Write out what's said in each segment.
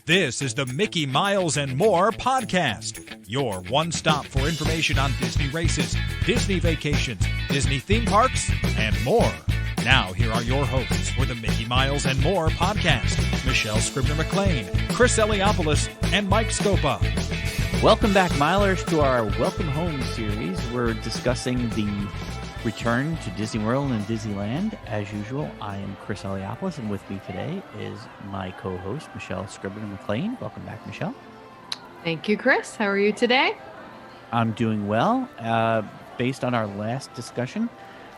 This is the Mickey Miles and More podcast, your one-stop for information on Disney races, Disney vacations, Disney theme parks, and more. Now, here are your hosts for the Mickey Miles and More podcast, Michelle Scribner-McLean, Chris Eliopoulos, and Mike Scopa. Welcome back, Milers, to our Welcome Home series. We're discussing the return to Disney World and Disneyland. As usual, I am Chris Eliopoulos, and with me today is my co-host, Michelle Scribner-McLean. Welcome back, Michelle. Thank you, Chris. How are you today? I'm doing well. Based on our last discussion,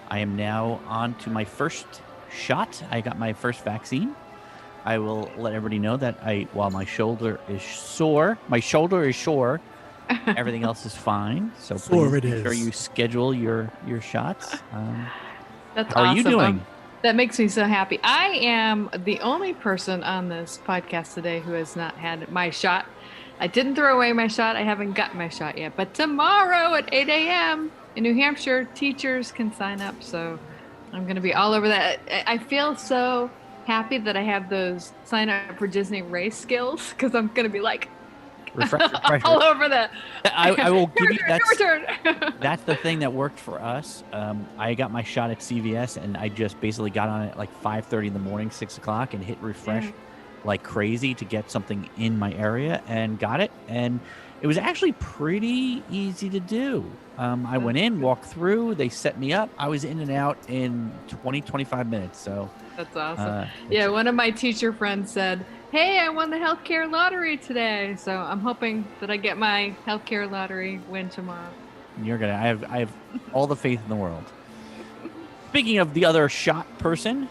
I am now on to my first shot. I got my first vaccine. I will let everybody know that while my shoulder is sore, everything else is fine. So please make sure you schedule your shots. That's how awesome. are you doing? That makes me so happy. I am the only person on this podcast today who has not had my shot. I didn't throw away my shot. I haven't gotten my shot yet. But tomorrow at 8 a.m. in New Hampshire, teachers can sign up. So I'm going to be all over that. I feel so happy that I have those sign up for Disney race skills because I'm going to be like refresher. all over that. I will give you that. That's the thing that worked for us. I got my shot at CVS and I just basically got on it at like 5:30 in the morning, 6 o'clock, and hit refresh like crazy to get something in my area and got it. And it was actually pretty easy to do. I went in, walked through, they set me up. I was in and out in 20, 25 minutes. So that's awesome. One of my teacher friends said, "Hey, I won the healthcare lottery today." So I'm hoping that I get my healthcare lottery win tomorrow. You're gonna. I have all the faith in the world. Speaking of the other shot person,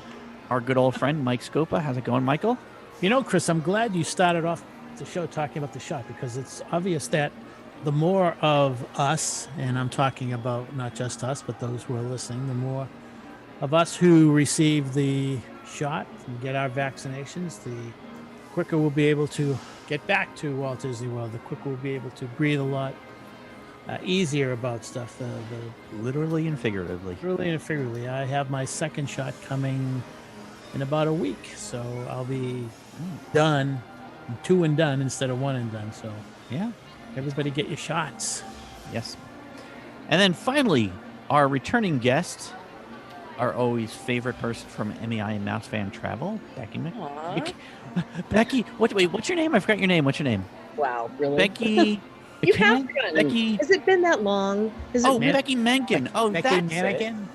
our good old friend Mike Scopa. How's it going, Michael? You know, Chris, I'm glad you started off the show talking about the shot because it's obvious that the more of us, and I'm talking about not just us, but those who are listening, the more of us who receive the shot and get our vaccinations, the quicker we'll be able to get back to Walt Disney World, the quicker we'll be able to breathe a lot easier about stuff. Literally and figuratively. Literally and figuratively. I have my second shot coming in about a week, so I'll be done, 2 and done instead of 1 and done. So yeah, everybody get your shots. Yes. And then finally, our returning guest, our always favorite person from MEI and Mouse Fan Travel, Becky. Becky, what's your name? I forgot your name. What's your name? Wow, really? Becky. You have forgotten. Becky. Has it been that long? Becky Mahnken. Becky Mahnken.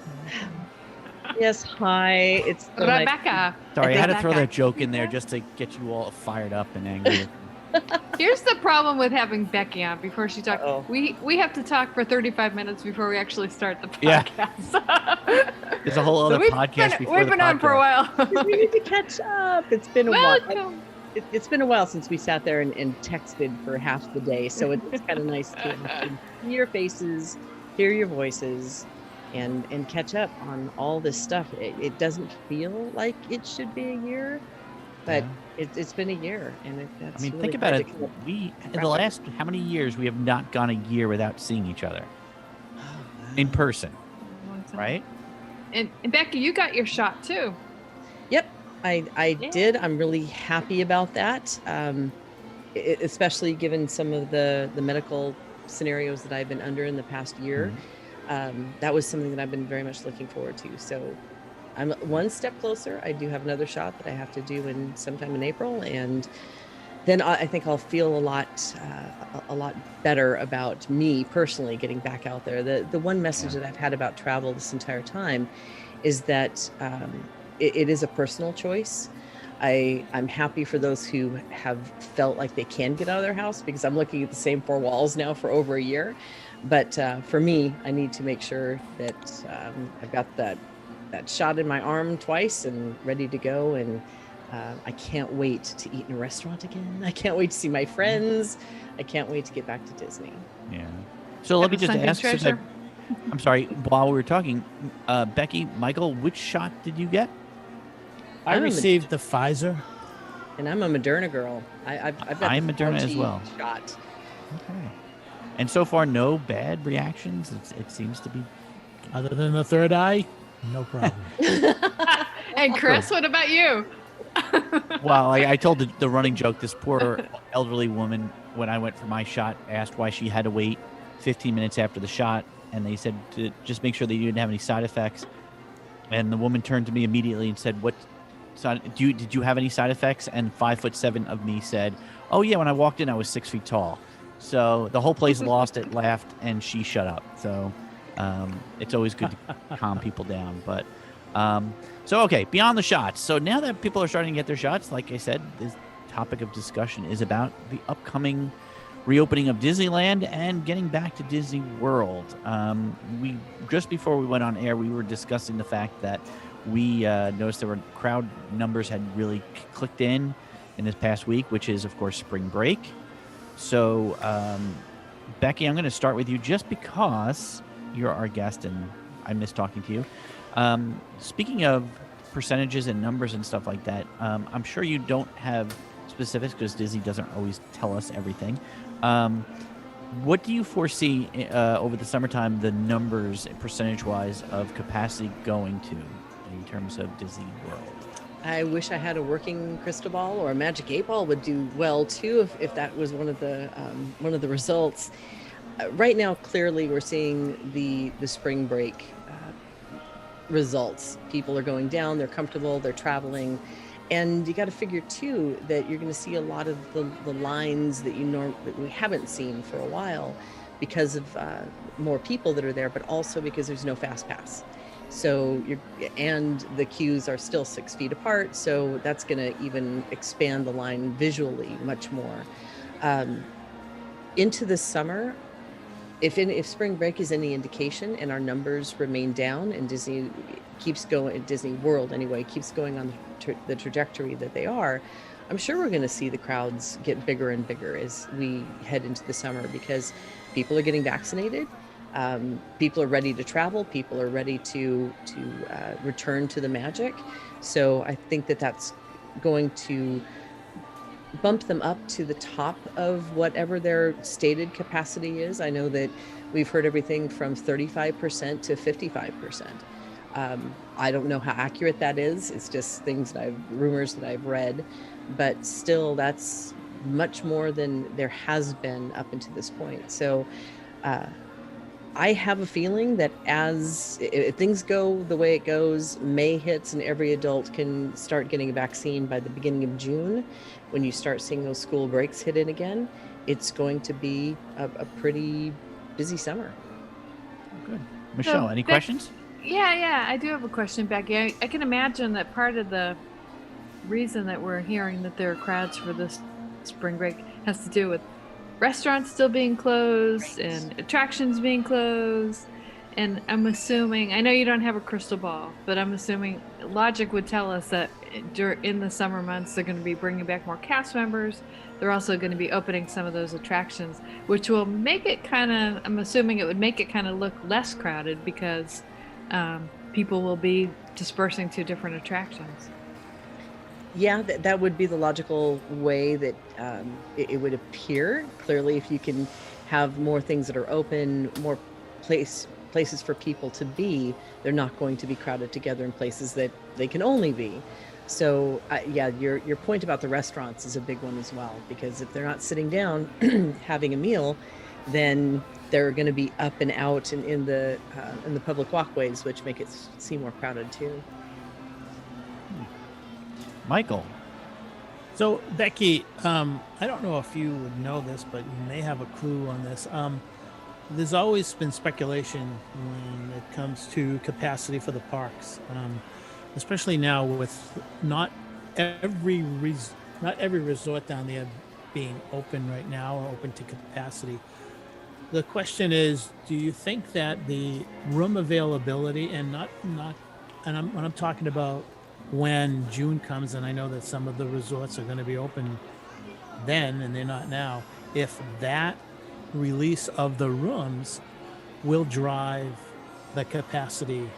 Yes, hi. It's Rebecca. Sorry, I had to throw that joke in there just to get you all fired up and angry. Here's the problem with having Becky on before she talks. Uh-oh. We have to talk for 35 minutes before we actually start the podcast. Yeah. There's a whole other podcast before we've been on for a while. We need to catch up. It's been a while. It's been a while since we sat there and texted for half the day, so it's kind of nice to see your faces, hear your voices, and catch up on all this stuff. It doesn't feel like it should be a year, but it's been a year, and that's. I mean, really think about it. in the last how many years we have not gone a year without seeing each other in person, right? And Becky, you got your shot too. Yep, I did. I'm really happy about that, especially given some of the medical scenarios that I've been under in the past year. That was something that I've been very much looking forward to. So I'm one step closer. I do have another shot that I have to do sometime in April, and then I think I'll feel a lot better about me personally getting back out there. The one message that I've had about travel this entire time is that it is a personal choice. I'm happy for those who have felt like they can get out of their house, because I'm looking at the same 4 walls now for over a year. But for me, I need to make sure that I've got that shot in my arm twice and ready to go. And I can't wait to eat in a restaurant again. I can't wait to see my friends. I can't wait to get back to Disney. Yeah. So let me just ask, I'm sorry, while we were talking, Becky, Michael, which shot did you get? I received the Pfizer. And I'm a Moderna girl. I've got I'm Moderna as well. Shot. Okay. And so far, no bad reactions. It seems to be. Other than the third eye, no problem. And Chris, what about you? Well, I told the running joke. This poor elderly woman, when I went for my shot, asked why she had to wait 15 minutes after the shot, and they said to just make sure that you didn't have any side effects. And the woman turned to me immediately and said, "What? Did you have any side effects?" And 5'7" of me said, "Oh yeah, when I walked in, I was 6 feet tall." So the whole place lost it, laughed, and she shut up. So it's always good to calm people down. But so okay, beyond the shots. So now that people are starting to get their shots, like I said, this topic of discussion is about the upcoming reopening of Disneyland and getting back to Disney World. We just before we went on air, we were discussing the fact that we noticed there were crowd numbers had really clicked in this past week, which is of course spring break. So Becky, I'm going to start with you just because you're our guest and I miss talking to you. Speaking of percentages and numbers and stuff like that, I'm sure you don't have specifics because Disney doesn't always tell us everything. What do you foresee over the summertime, the numbers percentage-wise of capacity going to in terms of Disney World? I wish I had a working crystal ball, or a magic 8-ball would do well too if that was one of the results. Right now, clearly, we're seeing the spring break results. People are going down, they're comfortable, they're traveling. And you got to figure too that you're going to see a lot of the lines that that we haven't seen for a while because of more people that are there, but also because there's no fast pass. So and the queues are still 6 feet apart, so that's going to even expand the line visually much more. Into the summer, if spring break is any indication and our numbers remain down and Disney keeps going, Disney World anyway, keeps going on the trajectory that they are, I'm sure we're going to see the crowds get bigger and bigger as we head into the summer because people are getting vaccinated. People are ready to travel. People are ready to return to the magic. So I think that's going to bump them up to the top of whatever their stated capacity is. I know that we've heard everything from 35% to 55%. I don't know how accurate that is. It's just rumors that I've read, but still that's much more than there has been up until this point. So I have a feeling that if things go the way it goes, May hits and every adult can start getting a vaccine by the beginning of June. When you start seeing those school breaks hit in again, it's going to be a pretty busy summer. Good. Michelle, any questions? Yeah, I do have a question, Becky. I can imagine that part of the reason that we're hearing that there are crowds for this spring break has to do with restaurants still being closed and attractions being closed. And I'm assuming, I know you don't have a crystal ball, but I'm assuming logic would tell us that in the summer months, they're going to be bringing back more cast members. They're also going to be opening some of those attractions, which will make it I'm assuming it would make it kind of look less crowded because people will be dispersing to different attractions. Yeah, that would be the logical way that it would appear. Clearly, if you can have more things that are open, more places for people to be, they're not going to be crowded together in places that they can only be. So yeah, your point about the restaurants is a big one as well, because if they're not sitting down having a meal, then they're going to be up and out and in the public walkways, which make it seem more crowded too. Michael. So Becky, I don't know if you would know this, but you may have a clue on this. There's always been speculation when it comes to capacity for the parks, especially now with not every resort down there being open right now or open to capacity. The question is, do you think that the room availability and when I'm talking about when June comes, and I know that some of the resorts are going to be open then and they're not now, if that release of the rooms will drive the capacity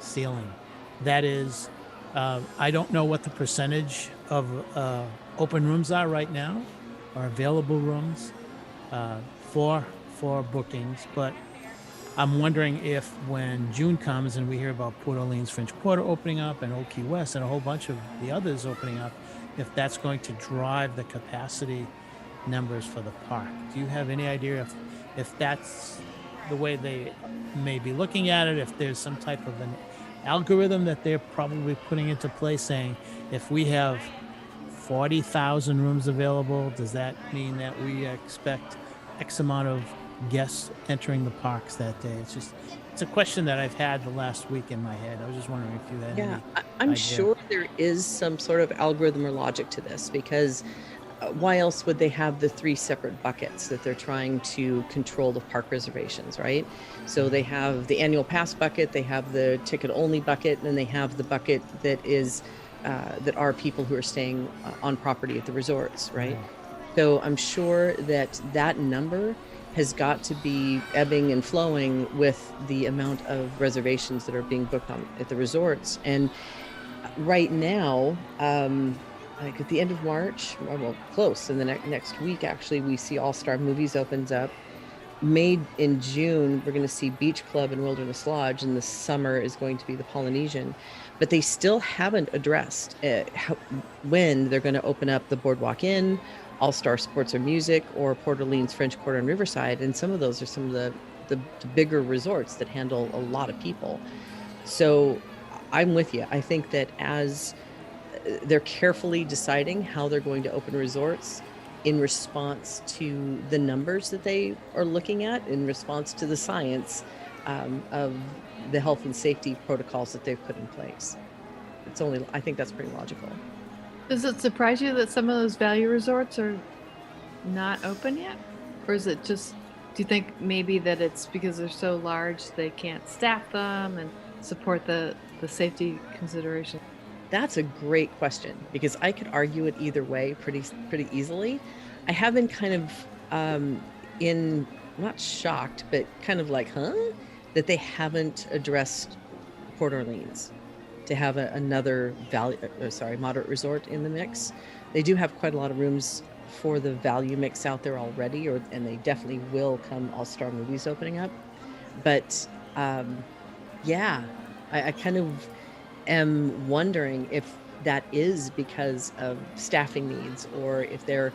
ceiling? That is, I don't know what the percentage of open rooms are right now, or available rooms for bookings, but I'm wondering if when June comes and we hear about Port Orleans French Quarter opening up and Old Key West and a whole bunch of the others opening up, if that's going to drive the capacity numbers for the park. Do you have any idea if that's the way they may be looking at it, if there's some type of an algorithm that they're probably putting into place saying if we have 40,000 rooms available, does that mean that we expect X amount of guests entering the parks that day? It's a question that I've had the last week in my head. I was just wondering if you had any I'm idea. sure there is some sort of algorithm or logic to this, because why else would they have the 3 separate buckets that they're trying to control the park reservations, right? So they have the annual pass bucket, they have the ticket only bucket, and then they have the bucket that is that are people who are staying on property at the resorts, right? So I'm sure that that number has got to be ebbing and flowing with the amount of reservations that are being booked on at the resorts. And right now, like at the end of March, well, close in the next week, actually, we see All Star Movies opens up. May in June, we're going to see Beach Club and Wilderness Lodge, and the summer is going to be the Polynesian. But they still haven't addressed when they're going to open up the Boardwalk Inn, All Star Sports or Music, or Port Orleans French Quarter and Riverside. And some of those are some of the bigger resorts that handle a lot of people. So I'm with you. I think that as they're carefully deciding how they're going to open resorts in response to the numbers that they are looking at, in response to the science of the health and safety protocols that they've put in place. I think that's pretty logical. Does it surprise you that some of those value resorts are not open yet? Or is it just, do you think maybe that it's because they're so large they can't staff them and support the safety consideration? That's a great question, because I could argue it either way pretty easily. I have been kind of not shocked, but kind of like, that they haven't addressed Port Orleans to have another moderate resort in the mix. They do have quite a lot of rooms for the value mix out there already, and they definitely will come All Star Movies opening up. But I kind of am wondering if that is because of staffing needs, or if they're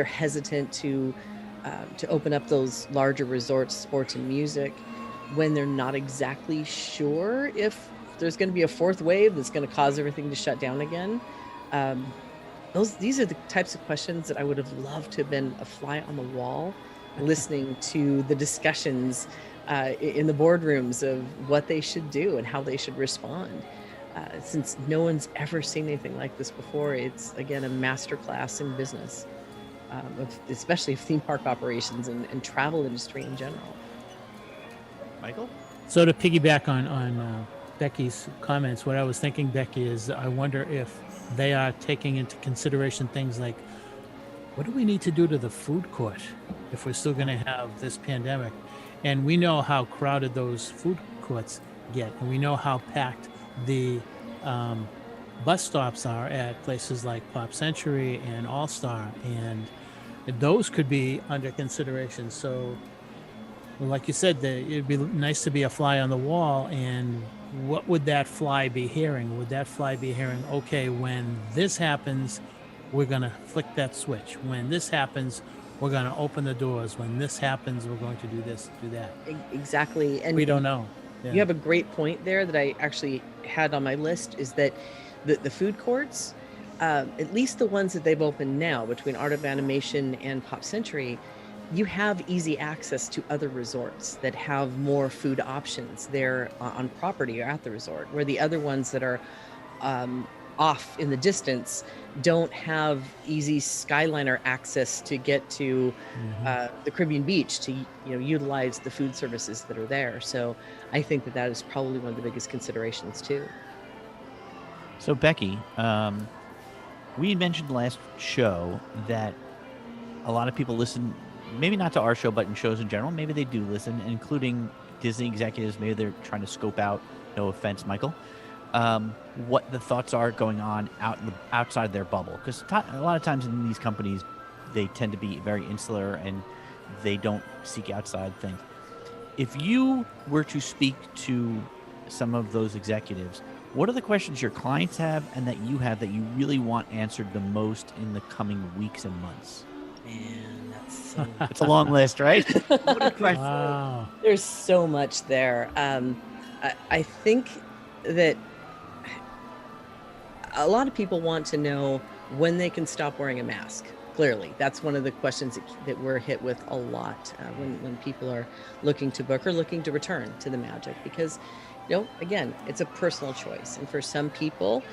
hesitant to open up those larger resorts, sports and music, when they're not exactly sure if there's going to be a fourth wave that's going to cause everything to shut down again. These are the types of questions that I would have loved to have been a fly on the wall, listening to the discussions in the boardrooms of what they should do and how they should respond. Since no one's ever seen anything like this before, it's, again, a masterclass in business, especially of theme park operations and travel industry in general. Michael? So to piggyback on Becky's comments, what I was thinking, Becky, is I wonder if they are taking into consideration things like, what do we need to do to the food court if we're still going to have this pandemic? And we know how crowded those food courts get, and we know how packed the bus stops are at places like Pop Century and All Star, and those could be under consideration. So, like you said, it'd be nice to be a fly on the wall. And what would that fly be hearing? Would that fly be hearing, okay, when this happens, we're going to flick that switch. When this happens, we're going to open the doors. When this happens, we're going to do this, do that. Exactly. And we don't know. Yeah. You have a great point there that I actually had on my list, is that the food courts, at least the ones that they've opened now between Art of Animation and Pop Century, you have easy access to other resorts that have more food options there on property or at the resort, where the other ones that are off in the distance don't have easy Skyliner access to get to the Caribbean beach to utilize the food services that are there. So I think that is probably one of the biggest considerations too. So Becky, we mentioned last show that a lot of people listen, maybe not to our show, but in shows in general, maybe they do listen, including Disney executives. Maybe they're trying to scope out, no offense, Michael, what the thoughts are going on outside their bubble. Because a lot of times in these companies, they tend to be very insular and they don't seek outside things. if you were to speak to some of those executives, what are the questions your clients have and that you have that you really want answered the most in the coming weeks and months? Man, that's so. It's a long list, right? What are questions? Wow. There's so much there. I think that a lot of people want to know when they can stop wearing a mask. Clearly, that's one of the questions that we're hit with a lot when people are looking to book or looking to return to the Magic, because, again, it's a personal choice. And for some people,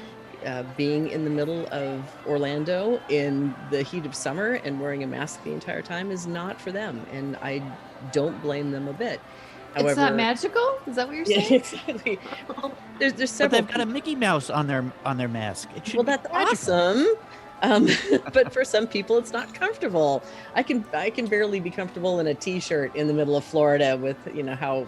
being in the middle of Orlando in the heat of summer and wearing a mask the entire time is not for them. And I don't blame them a bit. However, it's not magical? Is that what you're yeah, saying? exactly. Well, there's But several. they've got a Mickey Mouse on their mask. It should Well, be that's magical. awesome. But for some people, it's not comfortable. I can barely be comfortable in a t-shirt in the middle of Florida with how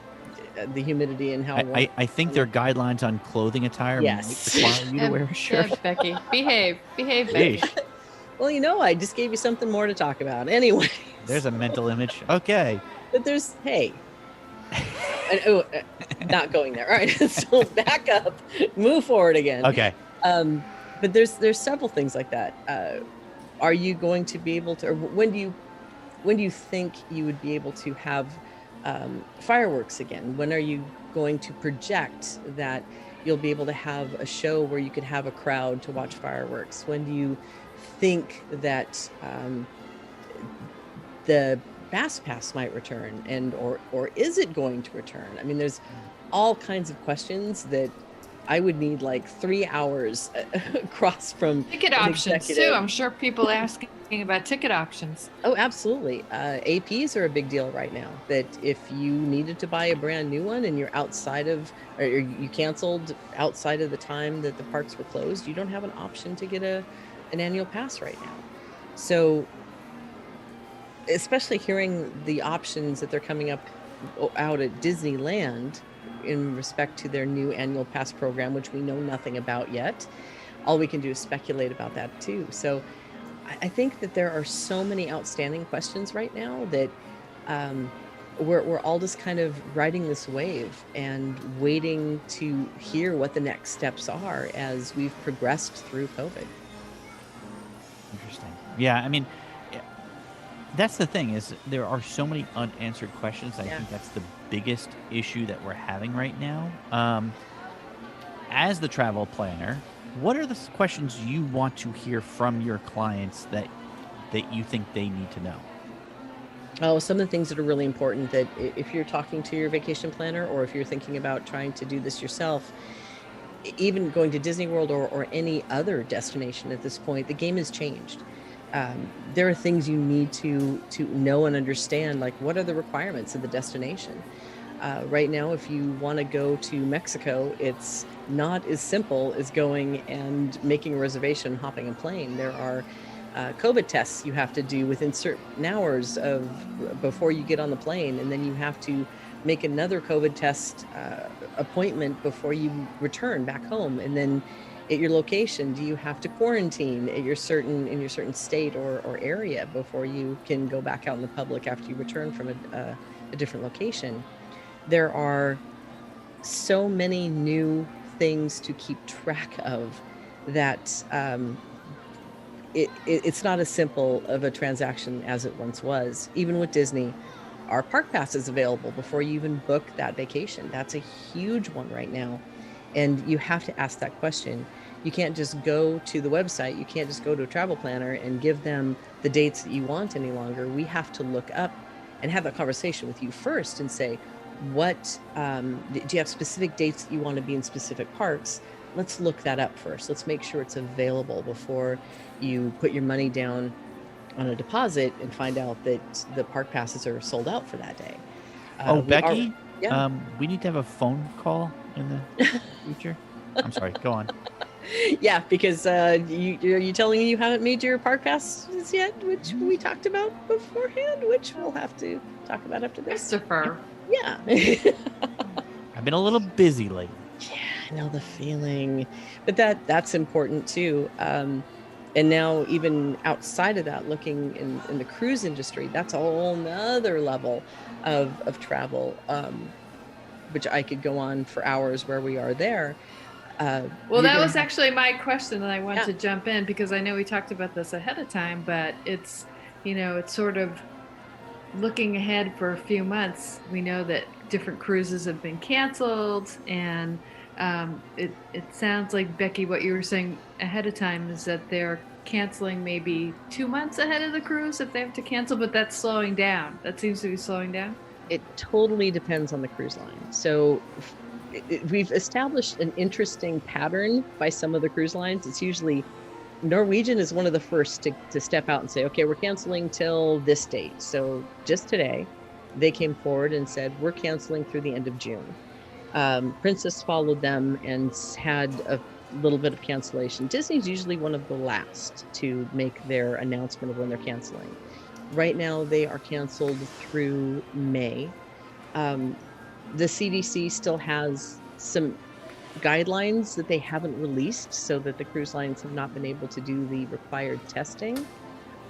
the humidity and how warm. I think their guidelines on clothing attire Yes. might require you to wear a shirt. Yeah, Becky, behave, Becky. Yeesh. Well, I just gave you something more to talk about. Anyway, There's a mental image. Okay. but not going there. All right, so back up, move forward again. Okay. But there's several things like that. Are you going to be able to, or when do you think you would be able to have fireworks again? When are you going to project that you'll be able to have a show where you could have a crowd to watch fireworks? When do you think that the Bass Pass might return, and or is it going to return? I mean, there's all kinds of questions that I would need like 3 hours across from Ticket an options executive. too. I'm sure people asking about ticket options. Oh, absolutely. APs are a big deal right now. That if you needed to buy a brand new one and you're outside of, or you canceled outside of the time that the parks were closed, you don't have an option to get an annual pass right now. So, especially hearing the options that they're coming up out at Disneyland in respect to their new annual pass program, which we know nothing about yet. All we can do is speculate about that too. So I think that there are so many outstanding questions right now that we're all just kind of riding this wave and waiting to hear what the next steps are as we've progressed through COVID. Interesting. Yeah, I mean, that's the thing, is there are so many unanswered questions. I think that's the biggest issue that we're having right now. As the travel planner, what are the questions you want to hear from your clients that you think they need to know? Oh, some of the things that are really important, that if you're talking to your vacation planner or if you're thinking about trying to do this yourself, even going to Disney World or any other destination at this point, the game has changed. There are things you need to know and understand, like what are the requirements of the destination. Right now, if you want to go to Mexico, it's not as simple as going and making a reservation, hopping a plane. There are COVID tests you have to do within certain hours before you get on the plane, and then you have to make another COVID test appointment before you return back home. And then at your location, do you have to quarantine in your certain state or area before you can go back out in the public after you return from a different location? There are so many new things to keep track of that it's not as simple of a transaction as it once was. Even with Disney, our park pass is available before you even book that vacation. That's a huge one right now. And you have to ask that question. You can't just go to the website. You can't just go to a travel planner and give them the dates that you want any longer. We have to look up and have that conversation with you first and say, what do you have specific dates that you want to be in specific parks? Let's look that up first. Let's make sure it's available before you put your money down on a deposit and find out that the park passes are sold out for that day. Becky, yeah. We need to have a phone call in the future. I'm sorry, go on. Yeah, because you telling me you haven't made your park passes yet, which we talked about beforehand, which we'll have to talk about after this. Christopher. Yeah. I've been a little busy lately. Yeah, I know the feeling, but that's important too. And now even outside of that, looking in the cruise industry, that's a whole nother level of travel, which I could go on for hours where we are there. Well, You're that gonna was actually my question, and I want Yeah. to jump in because I know we talked about this ahead of time, but it's, it's sort of looking ahead for a few months. We know that different cruises have been canceled, and it sounds like, Becky, what you were saying ahead of time is that they're canceling maybe 2 months ahead of the cruise if they have to cancel, but that's slowing down. That seems to be slowing down. It totally depends on the cruise line. So we've established an interesting pattern by some of the cruise lines. It's usually Norwegian is one of the first to step out and say, okay, we're canceling till this date. So just today, they came forward and said, we're canceling through the end of June. Princess followed them and had a little bit of cancellation. Disney's usually one of the last to make their announcement of when they're canceling. Right now, they are canceled through May. The CDC still has some guidelines that they haven't released so that the cruise lines have not been able to do the required testing.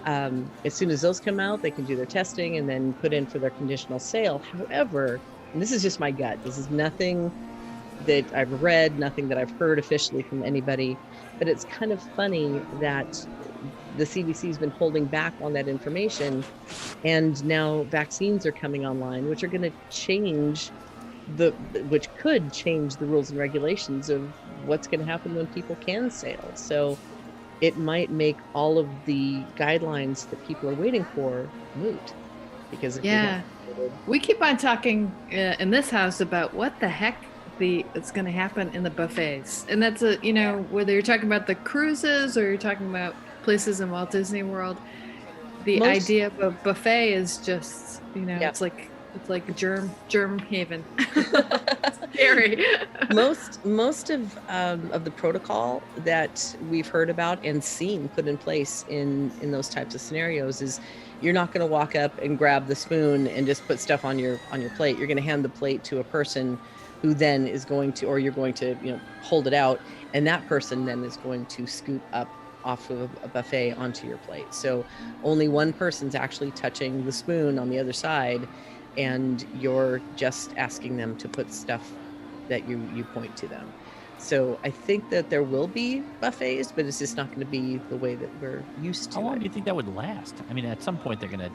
As soon as those come out, they can do their testing and then put in for their conditional sale. However, and this is just my gut, this is nothing that I've read, nothing that I've heard officially from anybody, but it's kind of funny that the CDC has been holding back on that information, and now vaccines are coming online, which are going to change which could change the rules and regulations of what's going to happen when people can sail. So it might make all of the guidelines that people are waiting for moot, because if we keep on talking in this house about what the heck it's going to happen in the buffets, and that's whether you're talking about the cruises or you're talking about places in Walt Disney World, the idea of a buffet is just it's like germ haven. Scary. most of the protocol that we've heard about and seen put in place in those types of scenarios is you're not going to walk up and grab the spoon and just put stuff on your plate. You're going to hand the plate to a person who then is going to, or you're going to hold it out, and that person then is going to scoop up off of a buffet onto your plate. So only one person's actually touching the spoon on the other side, and you're just asking them to put stuff that you point to them. So I think that there will be buffets, but it's just not going to be the way that we're used to. How long do you think that would last? I mean, at some point they're going to,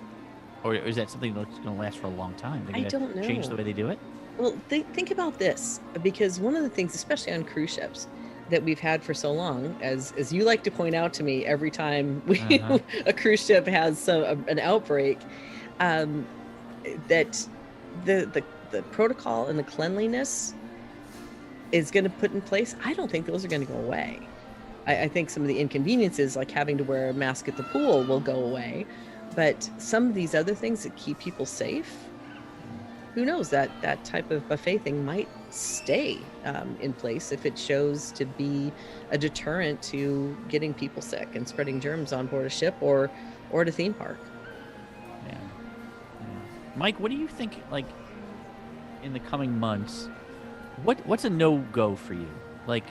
or is that something that's going to last for a long time? I don't know. Change the way they do it? Well, think about this, because one of the things, especially on cruise ships, that we've had for so long, as you like to point out to me every time a cruise ship has an outbreak, that the protocol and the cleanliness is going to put in place. I don't think those are going to go away. I think some of the inconveniences, like having to wear a mask at the pool, will go away, but some of these other things that keep people safe, who knows, that type of buffet thing might stay in place if it shows to be a deterrent to getting people sick and spreading germs on board a ship or at a theme park. Yeah. Mike, what do you think, like, in the coming months, what's a no-go for you? Like,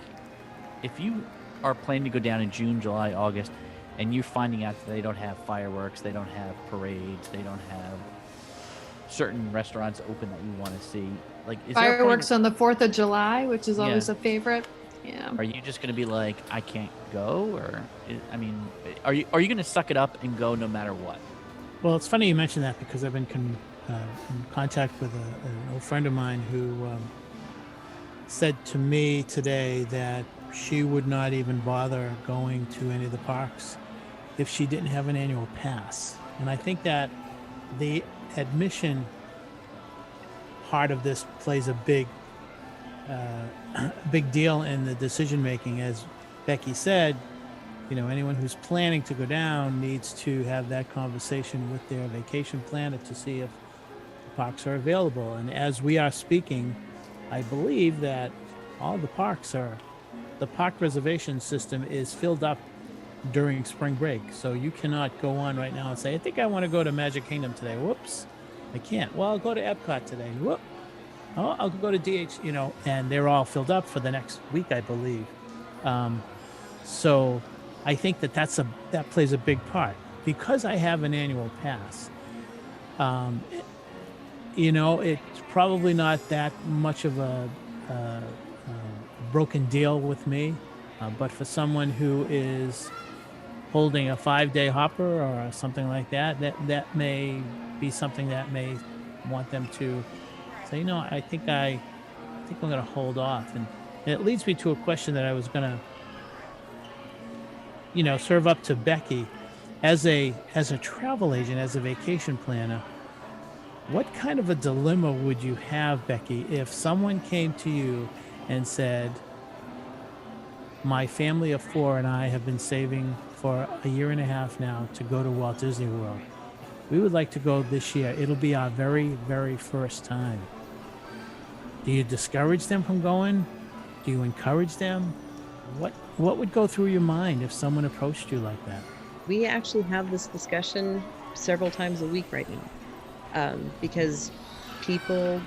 if you are planning to go down in June, July, August, and you're finding out that they don't have fireworks, they don't have parades, they don't have certain restaurants open that you want to see, like, is fireworks on the 4th of July, which is always a favorite. Yeah. Are you just going to be like, I can't go? Or, I mean, are you going to suck it up and go no matter what? Well, it's funny you mentioned that, because I've been in contact with an old friend of mine who said to me today that she would not even bother going to any of the parks if she didn't have an annual pass. And I think that the admission part of this plays a big deal in the decision making. As Becky said, anyone who's planning to go down needs to have that conversation with their vacation planner to see if the parks are available. And as we are speaking, I believe that all the parks the park reservation system is filled up during spring break. So you cannot go on right now and say, I think I want to go to Magic Kingdom today. Whoops, I can't. Well, I'll go to Epcot today. Whoop. Oh, I'll go to DH, and they're all filled up for the next week, I believe. So I think that plays a big part because I have an annual pass. It's probably not that much of a broken deal with me, but for someone who is holding a 5-day hopper or something like that, that may be something that may want them to say, I think I'm going to hold off. And it leads me to a question that I was going to, serve up to Becky as a travel agent, as a vacation planner. What kind of a dilemma would you have, Becky, if someone came to you and said, my family of 4 and I have been saving for a year and a half now to go to Walt Disney World. We would like to go this year. It'll be our very, very first time. Do you discourage them from going? Do you encourage them? What would go through your mind if someone approached you like that? We actually have this discussion several times a week right now, because people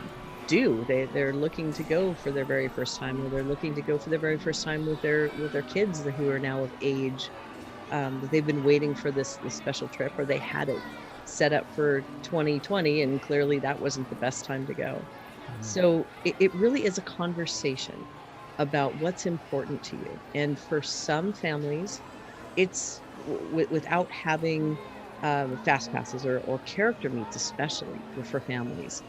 they're looking to go for their very first time, or they're looking to go for their very first time with their kids who are now of age. They've been waiting for this special trip, or they had it set up for 2020, and clearly that wasn't the best time to go. So it really is a conversation about what's important to you. And for some families, it's without having fast passes or character meets, especially for families.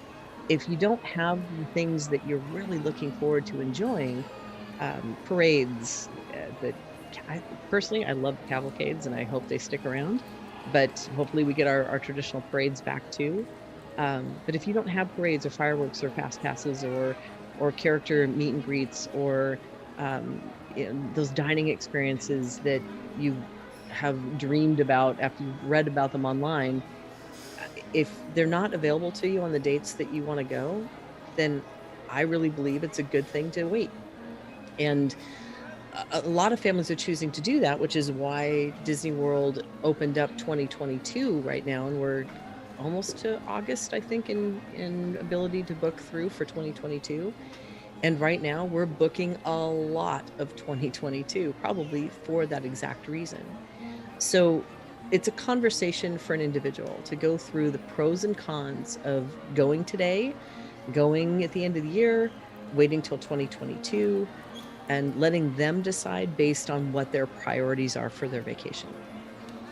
If you don't have the things that you're really looking forward to enjoying, parades, personally, I love cavalcades and I hope they stick around, but hopefully we get our traditional parades back too. But if you don't have parades or fireworks or fast passes or character meet and greets or those dining experiences that you have dreamed about after you've read about them online, if they're not available to you on the dates that you want to go, then I really believe it's a good thing to wait. And a lot of families are choosing to do that, which is why Disney World opened up 2022 right now, and we're almost to August, I think, in ability to book through for 2022. And right now we're booking a lot of 2022, probably for that exact reason. So it's a conversation for an individual to go through the pros and cons of going today, going at the end of the year, waiting till 2022, and letting them decide based on what their priorities are for their vacation.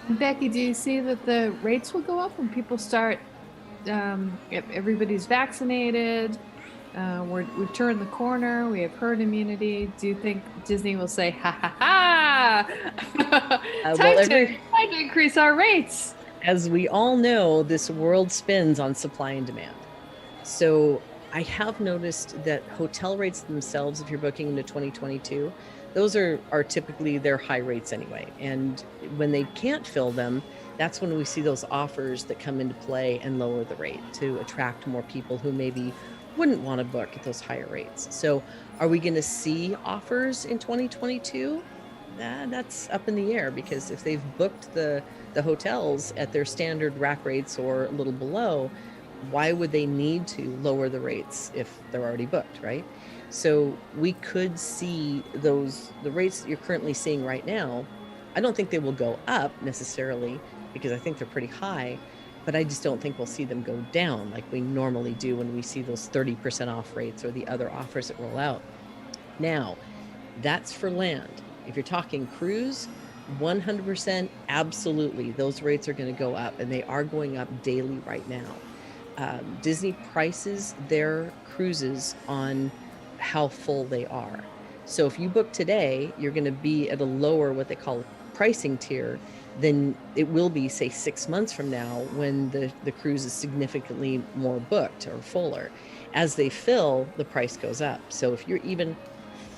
Becky, do you see that the rates will go up when people start, if everybody's vaccinated, we've turned the corner, we have herd immunity? Do you think Disney will say, ha ha ha, time to increase our rates? As we all know, this world spins on supply and demand. So I have noticed that hotel rates themselves, if you're booking into 2022, those are typically their high rates anyway. And when they can't fill them, that's when we see those offers that come into play and lower the rate to attract more people who maybe wouldn't want to book at those higher rates. So are we going to see offers in 2022? That's up in the air, because if they've booked the hotels at their standard rack rates or a little below, why would they need to lower the rates if they're already booked, right? So we could see the rates that you're currently seeing right now. I don't think they will go up necessarily, because I think they're pretty high, but I just don't think we'll see them go down like we normally do when we see those 30% off rates or the other offers that roll out. Now, that's for land. If you're talking cruise, 100% absolutely, those rates are going to go up, and they are going up daily right now. Disney prices their cruises on how full they are. So if you book today, you're going to be at a lower, what they call a pricing tier, than it will be, say, 6 months from now when the cruise is significantly more booked or fuller. As they fill, the price goes up. So if you're even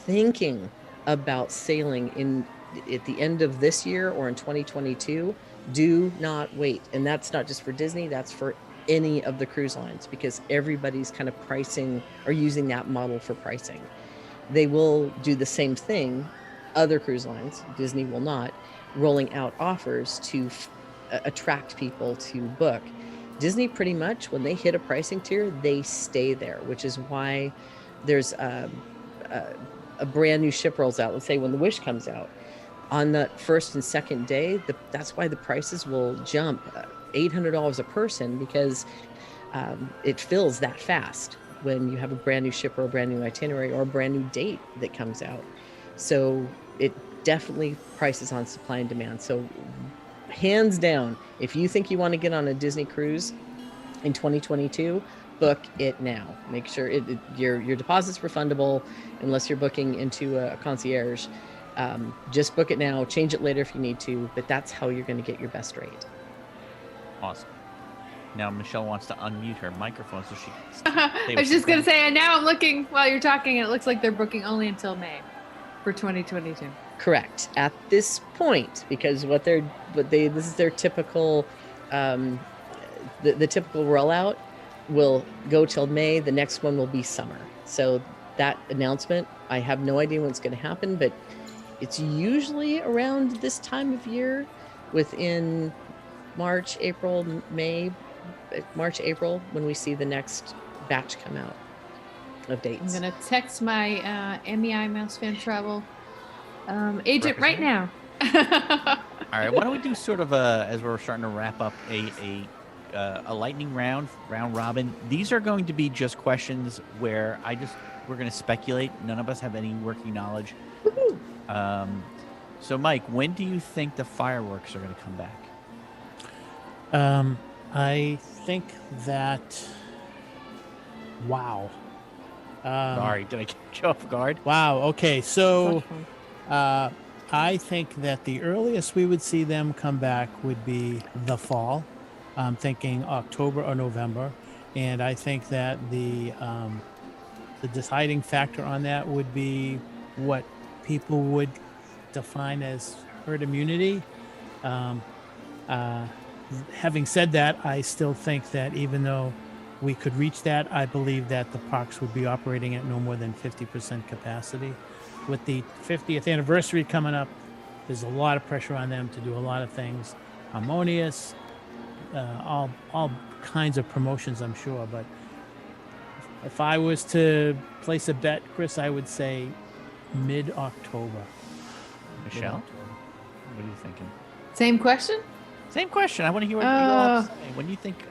thinking about sailing at the end of this year or in 2022, do not wait. And that's not just for Disney, that's for any of the cruise lines, because everybody's kind of pricing or using that model for pricing. They will do the same thing, other cruise lines, Disney will not, rolling out offers to attract people to book. Disney, pretty much, when they hit a pricing tier, they stay there, which is why there's a brand new ship rolls out. Let's say when the Wish comes out, on the first and second day, that's why the prices will jump $800 a person, because it fills that fast when you have a brand new ship or a brand new itinerary or a brand new date that comes out. So it definitely prices on supply and demand. So hands down, if you think you want to get on a Disney cruise in 2022, book it now. Make sure your deposit's refundable unless you're booking into a concierge. Just book it now, change it later if you need to, but that's how you're going to get your best rate. Awesome. Now Michelle wants to unmute her microphone so she can say I what was just she's going to saying. say, and now I'm looking while you're talking, and it looks like they're booking only until May for 2022. Correct. At this point, because this is their typical, the typical rollout will go till May. The next one will be summer. So that announcement, I have no idea when it's going to happen, but it's usually around this time of year, within March, April, when we see the next batch come out of dates. I'm going to text my MEI Mouse Fan Travel agent right now. All right, why don't we do sort of as we're starting to wrap up a lightning round robin. These are going to be just questions where we're going to speculate. None of us have any working knowledge. So Mike, when do you think the fireworks are going to come back? I think that. Wow. Sorry, did I catch you off guard? Wow. Okay. So, I think that the earliest we would see them come back would be the fall. I'm thinking October or November, and I think that the deciding factor on that would be what people would define as herd immunity. Having said that, I still think that even though we could reach that, I believe that the parks would be operating at no more than 50% capacity. With the 50th anniversary coming up, there's a lot of pressure on them to do a lot of things harmonious, all kinds of promotions, I'm sure. But if I was to place a bet, Chris, I would say mid-October. Michelle, what are you thinking? Same question? Same question. I want to hear what you all have to say. When do you think?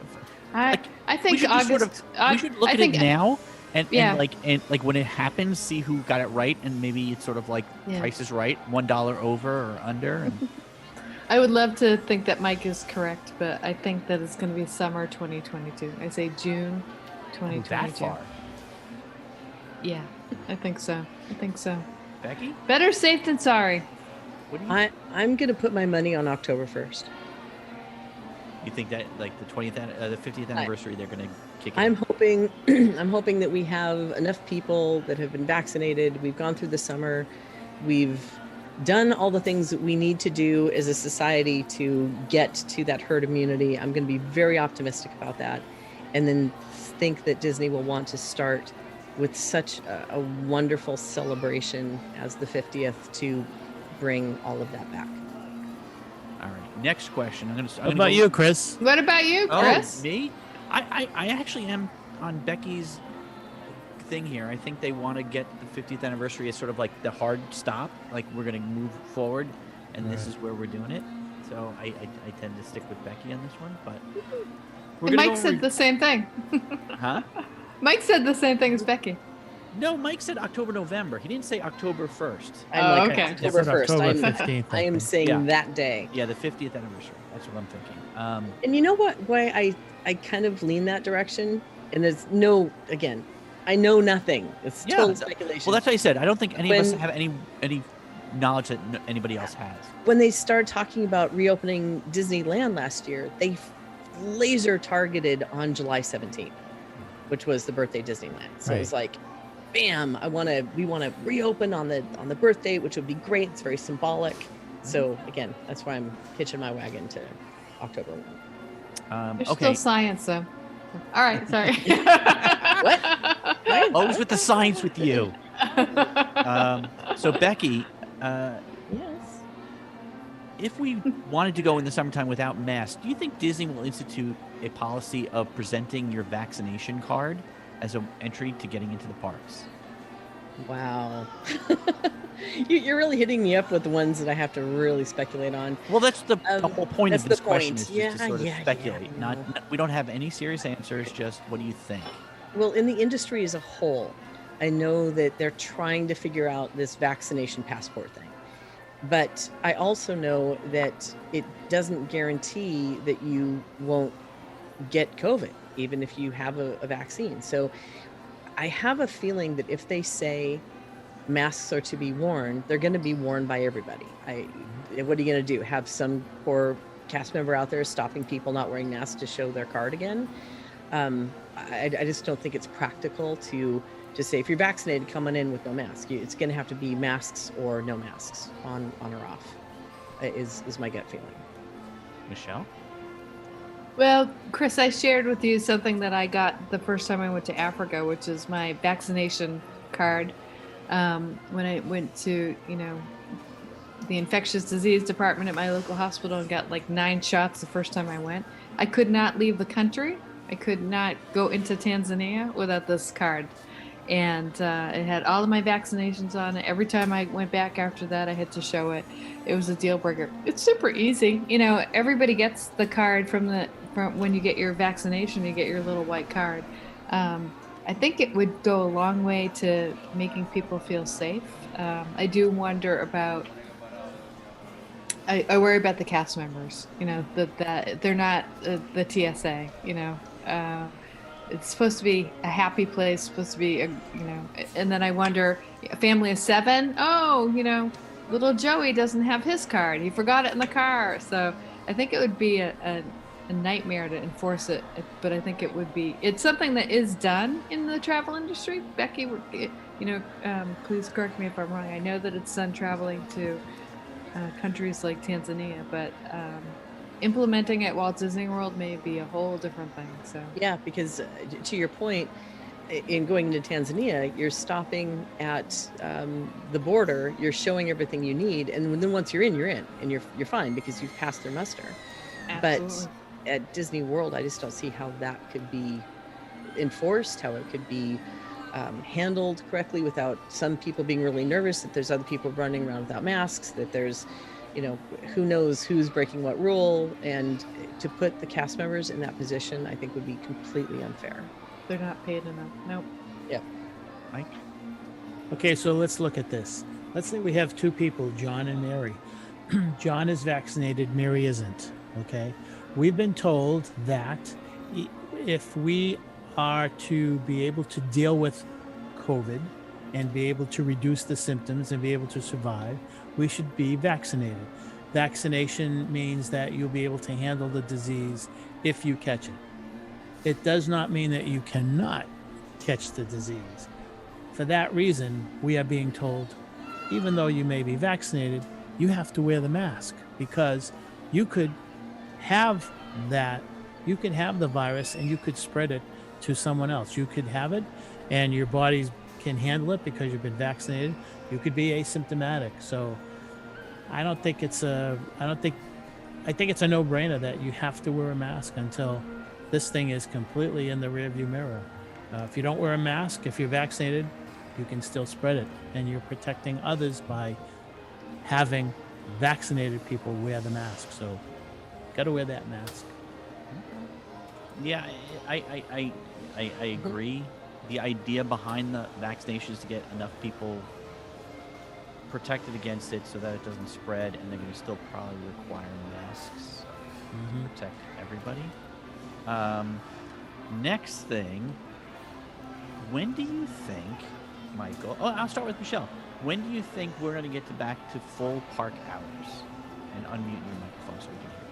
I think we should August. we should look at it now and when it happens, see who got it right, and maybe it's sort of like Price is Right, $1 over or under. And I would love to think that Mike is correct, but I think that it's going to be summer 2022. I say June 2022. that far. Yeah, I think so. Becky, Better safe than sorry. what do you? I'm going to put my money on October 1st. You think that like the 50th anniversary, they're going to kick it? I'm hoping that we have enough people that have been vaccinated. We've gone through the summer. We've done all the things that we need to do as a society to get to that herd immunity. I'm going to be very optimistic about that. And then think that Disney will want to start with such a wonderful celebration as the 50th to bring all of that back. All right. Next question. What about you, Chris? What about you, Chris? Oh, me? I actually am on Becky's thing here. I think they want to get the 50th anniversary as sort of like the hard stop. Like we're going to move forward, and this is where we're doing it. So I tend to stick with Becky on this one, but And Mike said the same thing. Huh? Mike said the same thing as Becky. No, Mike said October, November. He didn't say October 1st. I'm okay. October 1st. October 15th. I am saying that day. Yeah, the 50th anniversary. That's what I'm thinking. And you know what? Why I kind of lean that direction, and there's again, I know nothing. It's total speculation. Well, that's what I said. I don't think any of us have any knowledge that anybody else has. When they started talking about reopening Disneyland last year, they laser targeted on July 17th, which was the birthday Disneyland. So it was like, bam! We want to reopen on the birthday, which would be great. It's very symbolic. So again, that's why I'm hitching my wagon to October 1. There's still science, though. All right, sorry. What? Always with the science with you. So Becky, Yes. if we wanted to go in the summertime without masks, do you think Disney will institute a policy of presenting your vaccination card as an entry to getting into the parks? Wow. You're really hitting me up with the ones that I have to really speculate on. Well, that's the whole point that's of this the question point. is just to sort of speculate. No. We don't have any serious answers. Just what do you think? Well, in the industry as a whole, I know that they're trying to figure out this vaccination passport thing. But I also know that it doesn't guarantee that you won't get COVID, even if you have a vaccine. So I have a feeling that if they say masks are to be worn, they're going to be worn by everybody. What are you going to do? Have some poor cast member out there stopping people not wearing masks to show their card again? I just don't think it's practical to just say, if you're vaccinated, come on in with no mask. It's going to have to be masks or no masks, on or off, is my gut feeling. Michelle? Well, Chris, I shared with you something that I got the first time I went to Africa, which is my vaccination card. When I went to, the infectious disease department at my local hospital and got like 9 shots the first time I went, I could not leave the country. I could not go into Tanzania without this card. And it had all of my vaccinations on it. Every time I went back after that, I had to show it. It was a deal breaker. It's super easy. Everybody gets the card from when you get your vaccination, you get your little white card. I think it would go a long way to making people feel safe. I do wonder about, I worry about the cast members, that they're not the TSA, it's supposed to be a happy place, supposed to be, and then I wonder, a family of 7, little Joey doesn't have his card. He forgot it in the car. So I think it would be a nightmare to enforce it, but I think it's something that is done in the travel industry. Becky, please correct me if I'm wrong. I know that it's done traveling to countries like Tanzania, but implementing at Walt Disney World may be a whole different thing. So yeah, because to your point, in going into Tanzania, you're stopping at the border, you're showing everything you need, and then once you're in, and you're fine because you've passed their muster. Absolutely. But at Disney World, I just don't see how that could be enforced, how it could be handled correctly without some people being really nervous that there's other people running around without masks, that there's, who knows who's breaking what rule. And to put the cast members in that position, I think would be completely unfair. They're not paid enough. Nope. Yep. Mike? Okay, so let's look at this. Let's say we have 2 people, John and Mary. John is vaccinated, Mary isn't. Okay. We've been told that if we are to be able to deal with COVID and be able to reduce the symptoms and be able to survive, we should be vaccinated. Vaccination means that you'll be able to handle the disease if you catch it. It does not mean that you cannot catch the disease. For that reason, we are being told, even though you may be vaccinated, you have to wear the mask, because you could have the virus and you could spread it to someone else. You could have it and your body can handle it because you've been vaccinated. You could be asymptomatic. So I think it's a no-brainer that you have to wear a mask until this thing is completely in the rearview mirror. If you don't wear a mask, if you're vaccinated, you can still spread it, and you're protecting others by having vaccinated people wear the mask. So got to wear that mask. Yeah, I agree. The idea behind the vaccination is to get enough people protected against it so that it doesn't spread, and they're going to still probably require masks to protect everybody. Next thing, when do you think, Michael? Oh, I'll start with Michelle. When do you think we're going to get back to full park hours? And unmute your microphone so we can hear you.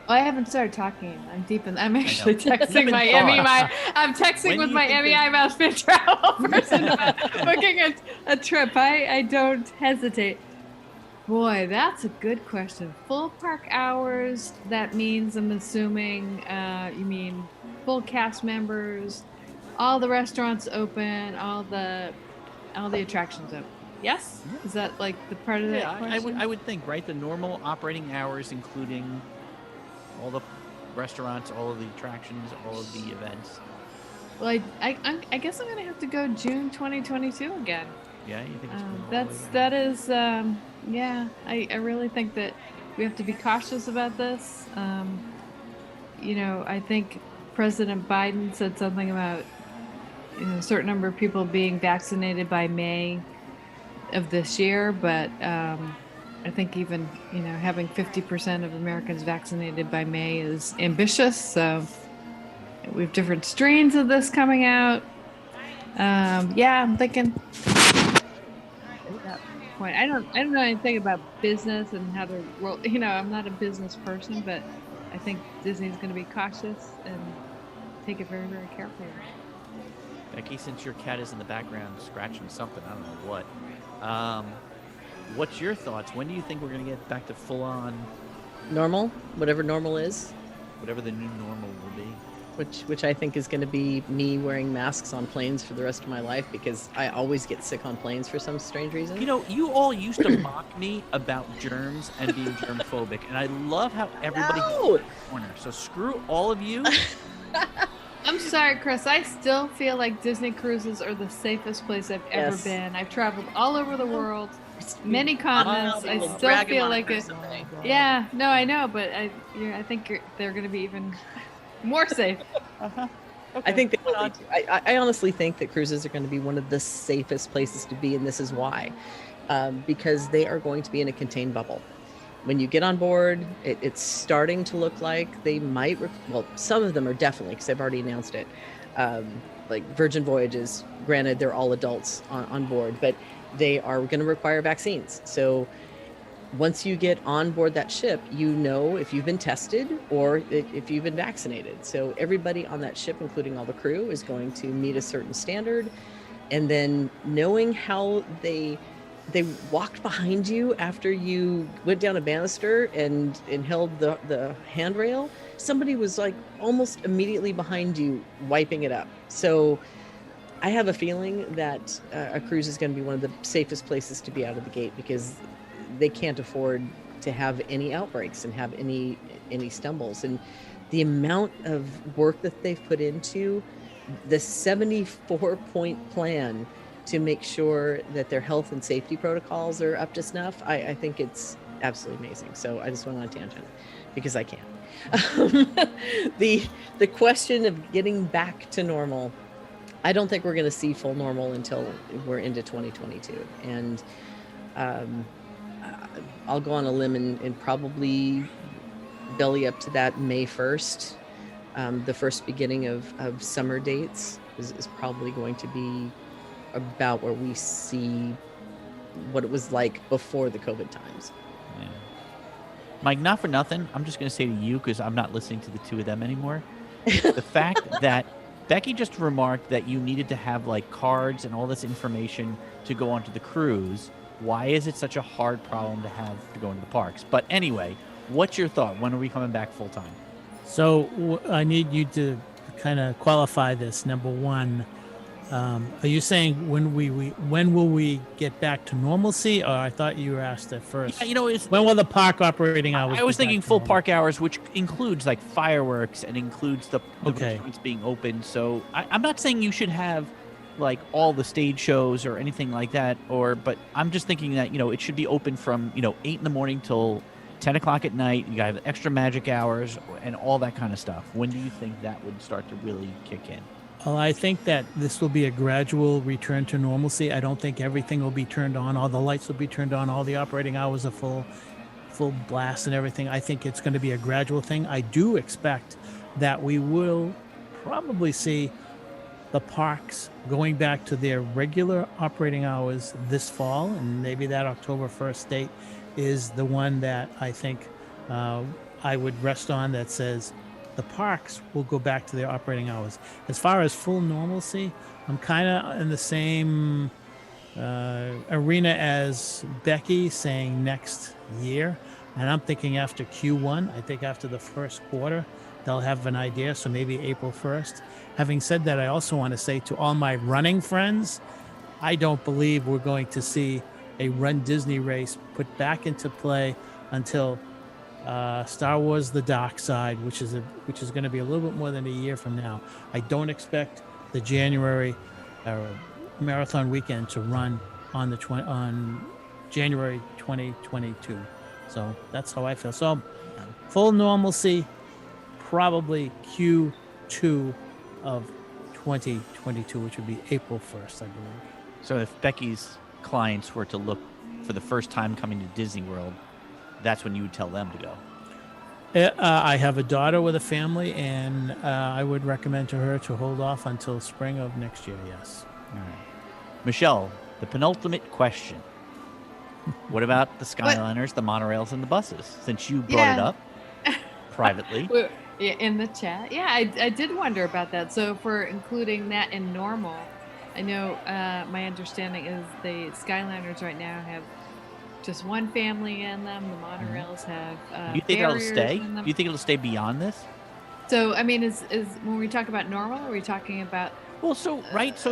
I haven't started talking. I'm actually texting You've my been Emmy. thought. I'm texting When with do you my think Emmy. that- I'm a fit travel person about booking a trip. I don't hesitate. Boy, that's a good question. Full park hours. That means, I'm assuming, you mean full cast members, all the restaurants open, all the attractions open. Yes? Is that like the part of that Yeah, question? I would think, right? The normal operating hours, including all the restaurants, all of the attractions, all of the events. Well, I guess I'm gonna have to go June 2022 again. Yeah, you think it's going all the way That's down? that is yeah. I really think that we have to be cautious about this. I think President Biden said something about a certain number of people being vaccinated by May of this year, but I think even having 50% of Americans vaccinated by May is ambitious. So we have different strains of this coming out. Yeah, I'm thinking at that point. I don't know anything about business and how the world. I'm not a business person, but I think Disney's going to be cautious and take it very, very carefully. Becky, since your cat is in the background scratching something, I don't know what. What's your thoughts? When do you think we're going to get back to full-on Normal, whatever normal is, whatever the new normal will be? which I think is going to be me wearing masks on planes for the rest of my life because I always get sick on planes for some strange reason. You all used to mock me about germs and being germphobic, and I love how everybody gets in the corner. So screw all of you. I'm sorry, Chris. I still feel like Disney cruises are the safest place I've ever been. I've traveled all over the world, many continents. I still feel like it. Yeah, no, I know, but I think they're going to be even more safe. Okay. I think they will be too. I honestly think that cruises are going to be one of the safest places to be, and this is why. Because they are going to be in a contained bubble. When you get on board, it's starting to look like they might, some of them are definitely, because they've already announced it, like Virgin Voyages, granted they're all adults on board, but they are going to require vaccines. So once you get on board that ship, if you've been tested or if you've been vaccinated. So everybody on that ship, including all the crew, is going to meet a certain standard. And then knowing how they walked behind you after you went down a banister and held the handrail, somebody was like almost immediately behind you wiping it up. So I have a feeling that a cruise is going to be one of the safest places to be out of the gate because they can't afford to have any outbreaks and have any stumbles. And the amount of work that they've put into the 74-point plan to make sure that their health and safety protocols are up to snuff, I think it's absolutely amazing. So I just went on a tangent because I can. The question of getting back to normal, I don't think we're going to see full normal until we're into 2022. And I'll go on a limb and probably belly up to that May 1st. The first beginning of summer dates is probably going to be about where we see what it was like before the COVID times. Yeah. Mike, not for nothing, I'm just going to say to you, because I'm not listening to the two of them anymore, the fact that Becky just remarked that you needed to have like cards and all this information to go onto the cruise. Why is it such a hard problem to have to go into the parks? But anyway, what's your thought? When are we coming back full time? So I need you to kind of qualify this. Number one, are you saying when will we get back to normalcy? Or I thought you were asked that first. Yeah, when will the park operating hours? I was be back thinking to full normal? park hours, which includes like fireworks and includes the restaurants being open. So I'm not saying you should have like all the stage shows or anything like that, but I'm just thinking that it should be open from 8 in the morning till 10 o'clock at night. You got extra magic hours and all that kind of stuff. When do you think that would start to really kick in? Well, I think that this will be a gradual return to normalcy. I don't think everything will be turned on. All the lights will be turned on. All the operating hours are full blast and everything. I think it's going to be a gradual thing. I do expect that we will probably see the parks going back to their regular operating hours this fall, and maybe that October 1st date is the one that I think I would rest on, that says the parks will go back to their operating hours. As far as full normalcy, I'm kind of in the same arena as Becky, saying next year. And I'm thinking after Q1, I think after the first quarter, they'll have an idea. So maybe April 1st. Having said that, I also want to say to all my running friends, I don't believe we're going to see a Run Disney race put back into play until Star Wars: The Dark Side, which is going to be a little bit more than a year from now. I don't expect the January marathon weekend to run on on January 2022. So that's how I feel. So full normalcy, probably Q2 of 2022, which would be April 1st, I believe. So if Becky's clients were to look for the first time coming to Disney World, that's when you would tell them to go. I have a daughter with a family, and I would recommend to her to hold off until spring of next year, yes. All right. Michelle, the penultimate question. What about the Skyliners, the monorails, and the buses? Since you brought it up privately. Yeah, in the chat. Yeah, I did wonder about that. So if we're including that in normal, I know my understanding is the Skyliners right now have just one family in them. The monorails have Do you think it'll stay? in them. Do you think it'll stay beyond this? So, I mean, is when we talk about normal, are we talking about Well, so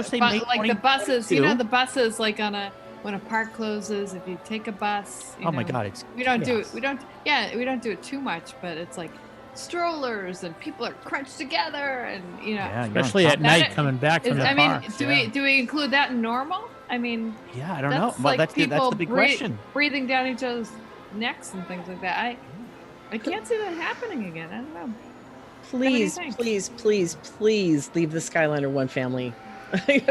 say May like the buses, 2022. the buses like when a park closes, if you take a bus, Oh my God, it's we don't do chaos. it. We don't do it too much, but it's like strollers and people are crunched together, and Yeah, Especially at night coming back from the I mean, parks. do we include that in normal? I mean, Yeah, I don't know. that's Well, like that's the people big question. breathing down each other's necks and things like that. I can't see that happening again. I don't know. Please, think? please, please, please leave the Skyliner one family. I I think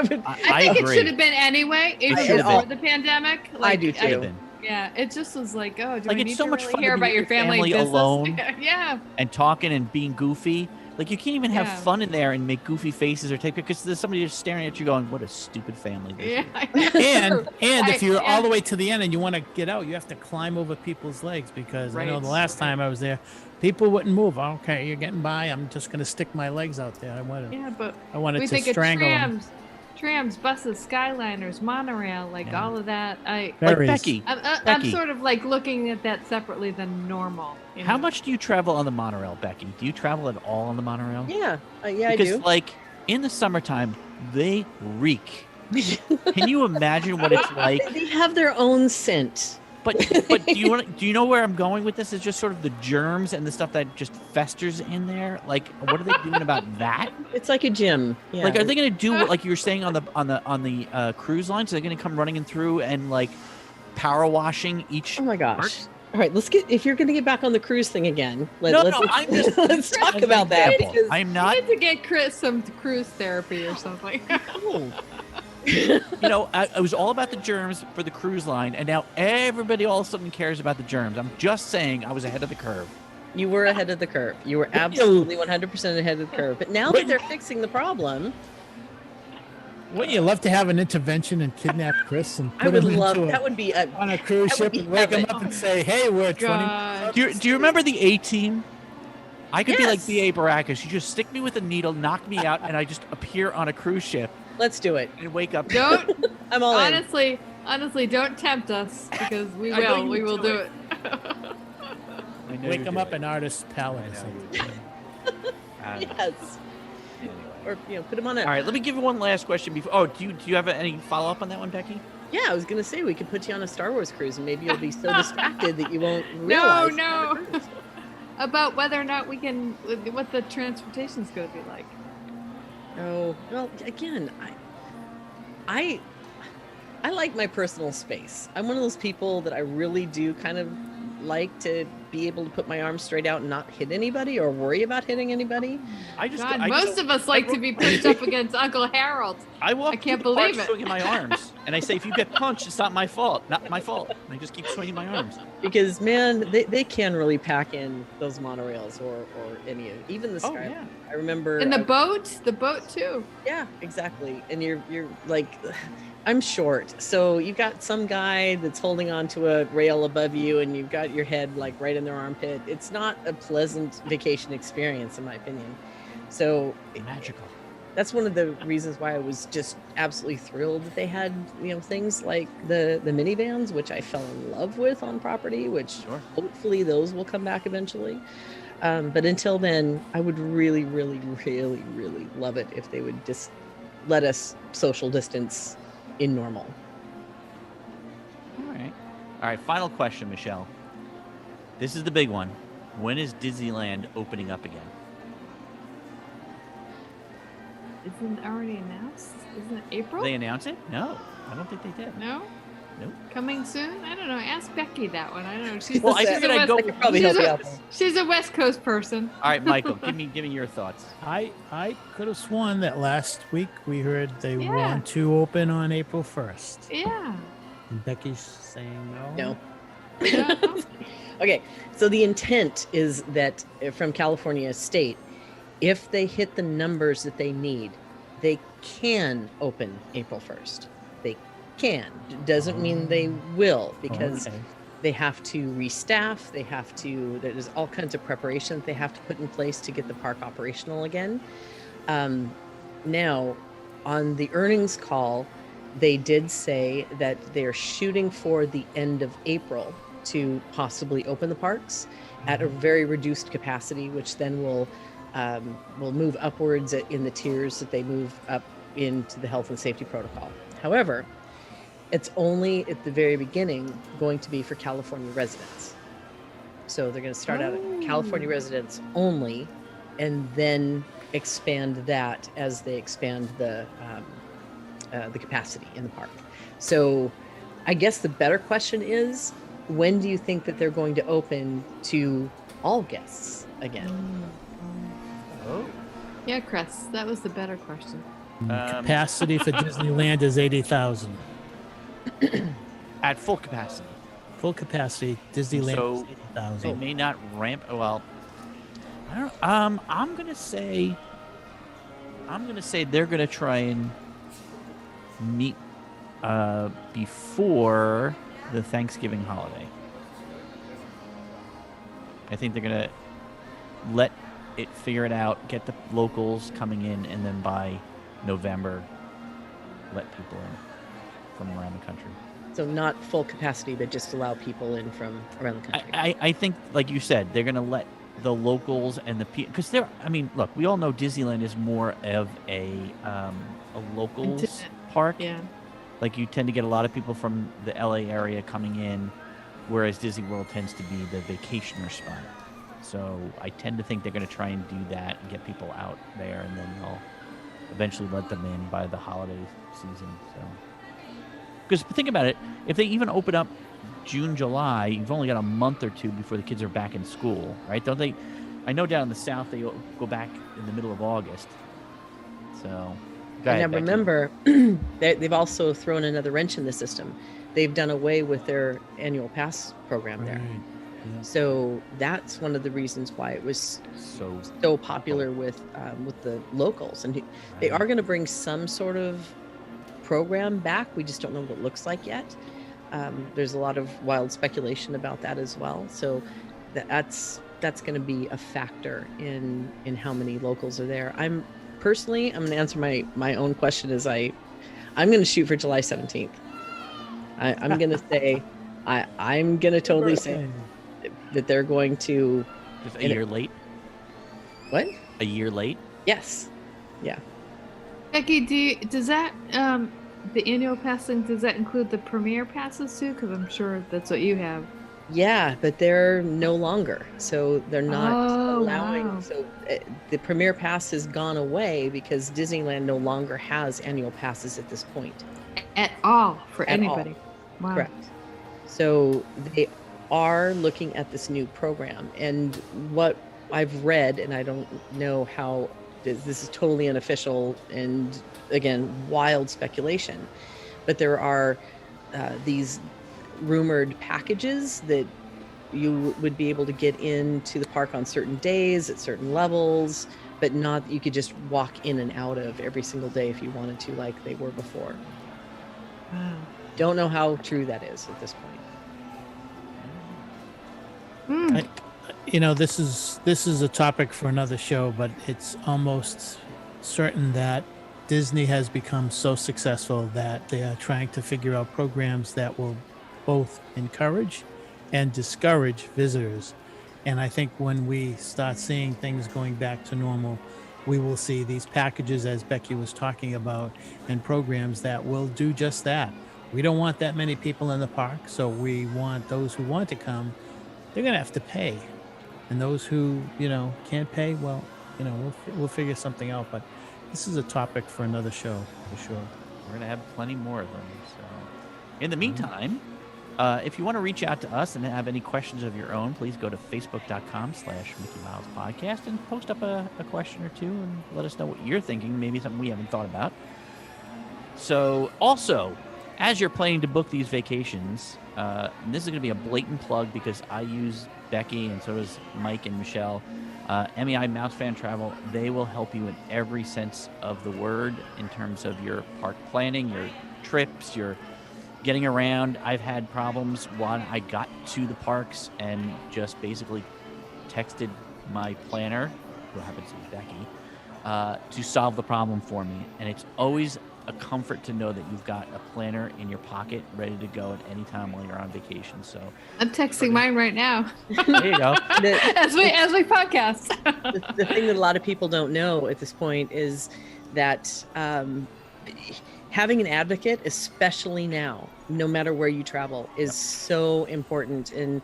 agree. it should have been anyway, even should have before been. the pandemic. I do Should have too. been. Yeah, it just was like, oh, do Like, we it's need so to much really fun to hear be about with your your family family business? alone. Yeah. And talking and being goofy. Like, you can't even have Yeah. fun in there and make goofy faces or take because there's somebody just staring at you going, what a stupid family this Yeah. is. And if you're Yeah. all the way to the end and you want to get out, you have to climb over people's legs, because I know the Right. last time I was there, people wouldn't move. Okay, you're getting by. I'm just going to stick my legs out there. I wanted But to we think of strangle them. trams, buses, Skyliners, monorail, like Yeah. all of that. Like, Berries. Becky, I'm Becky. sort of like looking at that separately than normal. how much do you travel on the monorail, Becky? Do you travel at all on the monorail? Yeah, yeah, I Because, do. like, in the summertime, they reek. Can you imagine what it's like? They have their own scent. But do you know where I'm going with this? Is just sort of the germs and the stuff that just festers in there. Like, what are they doing about that? It's like a gym. Yeah. Like, are they going to do what, like you were saying on the cruise lines? Are they going to come running in through and like power washing each? Oh my gosh. part? All right, if you're going to get back on the cruise thing again, No, I'm just let's talk as an about that. example. Because I'm I not. need to get Chris some cruise therapy or something. I was all about the germs for the cruise line, and now everybody all of a sudden cares about the germs. I'm just saying I was ahead of the curve. you were ahead of the curve. You were absolutely 100% ahead of the curve. But now that they're fixing the problem, Wouldn't you love to have an intervention and kidnap Chris and I put would him love into that. Would be a on a cruise that would ship be and wake him heaven. up and say, "Hey, we're 20." God. Do you remember the A-Team? I could be like Yes. B.A. Baracus. You just stick me with a needle, knock me out, and I just appear on a cruise ship Let's do it. and wake up. Don't I'm all in. honestly, don't tempt us, because we I know will. you We will do do it. it. I know Wake you him do up it. in Artist Palace. I know you do it. I don't know. Yes. Anyway. Or put them on it. All right, let me give you one last question before. Oh, do you have any follow up on that one, Becky? Yeah, I was gonna say we could put you on a Star Wars cruise, and maybe you'll be so distracted that you won't No, realize. you're no. on a cruise. About whether or not we can, what the transportation's going to be like. Oh well, again, I like my personal space. I'm one of those people that I really do kind of like to be able to put my arms straight out and not hit anybody or worry about hitting anybody. God, most of us like to be pushed up against Uncle Harold. I walk I can't through the park believe it. swinging my arms, and I say, if you get punched, it's not my fault. Not my fault. And I just keep swinging my arms. Because man, they can really pack in those monorails or any of even the Oh, Sky. yeah. I remember And the boat too. Yeah, exactly. And you're like, I'm short, so you've got some guy that's holding on to a rail above you, and you've got your head like right in their armpit. It's not a pleasant vacation experience, in my opinion. So Magical. that's one of the reasons why I was just absolutely thrilled that they had things like the minivans, which I fell in love with on property. Which Sure. hopefully those will come back eventually. But until then, I would really, really, really, really love it if they would just let us social distance in normal. All right. Final question, Michelle. This is the big one. When is Disneyland opening up again? isn't it already announced? Isn't it April? They announce it? No, I don't think they did. No? Nope. Coming soon? I don't know. Ask Becky that one. I don't know. She's Well, I she's figured a I'd go West- with probably she's help you a- out there. She's a West Coast person. All right, Michael, give me your thoughts. I could have sworn that last week we heard they Yeah. want to open on April 1st. Yeah. And Becky's saying no. No. Yeah. Okay, so the intent is that from California State, if they hit the numbers that they need, they can open April 1st. They can. Doesn't mean they will, because Okay. they have to restaff. They have to, there's all kinds of preparations they have to put in place to get the park operational again. Now, on the earnings call, they did say that they're shooting for the end of April to possibly open the parks at a very reduced capacity, which then will move upwards in the tiers that they move up into the health and safety protocol. However, it's only at the very beginning going to be for California residents. So they're going to start out at California residents only, and then expand that as they expand the capacity in the park. So I guess the better question is, when do you think that they're going to open to all guests again? Oh. Yeah, Chris, that was the better question. Capacity for Disneyland is 80,000. At full capacity. Full capacity, Disneyland So, is 80,000. They may not ramp. Well, I don't. I'm gonna say they're gonna try and meet before the Thanksgiving holiday. I think they're gonna let it figure it out, get the locals coming in, and then by November, let people in from around the country. So not full capacity, but just allow people in from around the country. I think, like you said, they're going to let the locals and the people, because they're, I mean, look, we all know Disneyland is more of a locals Intimate. park. Yeah. Like, you tend to get a lot of people from the LA area coming in, whereas Disney World tends to be the vacationer spot. So I tend to think they're going to try and do that and get people out there, and then they'll eventually let them in by the holiday season. So, because think about it, if they even open up June, July, you've only got a month or two before the kids are back in school, right? Don't they? I know down in the South they go back in the middle of August. So, go ahead, And now Becky. remember, they've also thrown another wrench in the system. They've done away with their annual pass program there. Right. Yeah. So that's one of the reasons why it was So so popular with the locals. And they are going to bring some sort of program back. We just don't know what it looks like yet. There's a lot of wild speculation about that as well. So that's going to be a factor in how many locals are there. I'm going to answer my own question as I'm going to shoot for July 17th. I'm going to say, I'm going to totally say that they're going to. just a year late. What? A year late. Yes. Yeah. Becky, does that the annual passing, does that include the premier passes too? Because I'm sure that's what you have. Yeah, but they're no longer. So they're not Oh, allowing. wow. So the Premier Pass has gone away because Disneyland no longer has annual passes at this point. At all for At all. anybody. Wow. Correct. So they are looking at this new program. And what I've read, and I don't know how this is totally unofficial and, again, wild speculation, but there are these rumored packages that you would be able to get into the park on certain days at certain levels, but not that you could just walk in and out of every single day if you wanted to, like they were before. Wow. Don't know how true that is at this point. Mm. This is a topic for another show, but it's almost certain that Disney has become so successful that they are trying to figure out programs that will both encourage and discourage visitors. And I think when we start seeing things going back to normal, we will see these packages, as Becky was talking about, and programs that will do just that. We don't want that many people in the park, so we want those who want to come, they're going to have to pay. And those who, can't pay, well, we'll figure something out. But this is a topic for another show for sure. We're gonna have plenty more of them. So, in the meantime, if you want to reach out to us and have any questions of your own, please go to facebook.com/Mickey Miles Podcast and post up a question or two and let us know what you're thinking. Maybe something we haven't thought about. So, also, as you're planning to book these vacations, and this is going to be a blatant plug because I use Becky and so does Mike and Michelle. MEI Mouse Fan Travel, they will help you in every sense of the word in terms of your park planning, your trips, your getting around. I've had problems when I got to the parks and just basically texted my planner, who happens to be Becky, to solve the problem for me. And it's always a comfort to know that you've got a planner in your pocket ready to go at any time while you're on vacation. So I'm texting mine right now. there you go. as we podcast. The thing that a lot of people don't know at this point is that having an advocate, especially now, no matter where you travel, is so important. And